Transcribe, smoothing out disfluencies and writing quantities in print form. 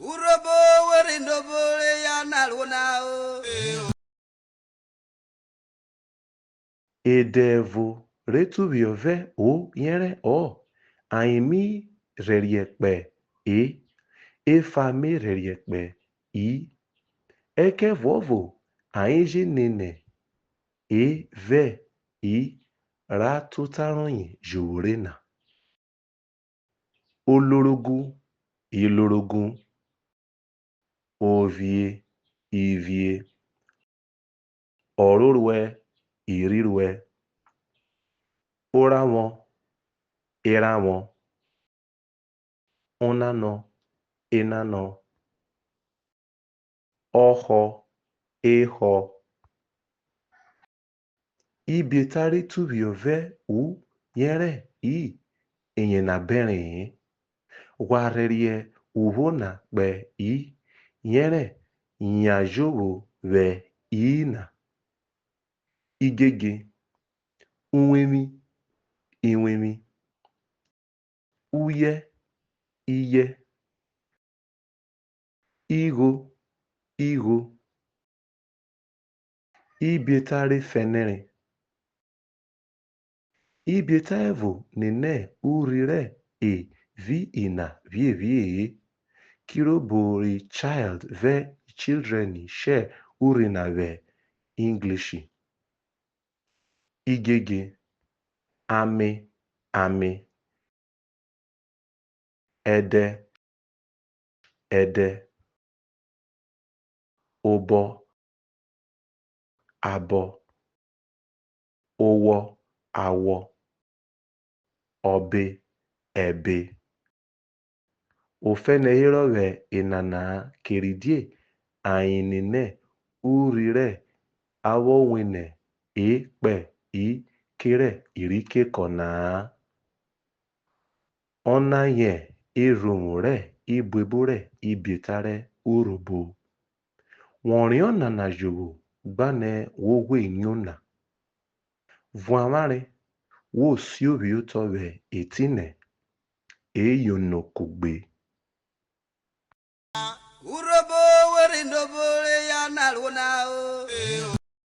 Urobo werindobole ya naluna o. Edevo retubiove o yere o. Aimi reriekpe e. Efame reriekpe i. Eke vovo ainje nene e ve i ratutaroyin jorena. Olorogun ilorogun ovie ivie ororwe irirwe orawon irawon onano enano oho eho ibietari tubiove u yere i enyena berin warerie uhona pe i yere nyajowo ve ina igege unwemi inwemi uye iye igho igho ibietari fenere ibietaevo nene urire e vi ina vie kirobori child ve children she urina ve English igege ame ame ede ede obo abo owo awo obe ebe ofenehirove inana keridie ainine urire awowine ekpe i kere irike kona onaye irumure ibwebure ibietare urobo wonriona na jowo gbane wogwe nyona vuamare wo siobi utove etine eyonokugbe Urobo werindobole ya naluna o.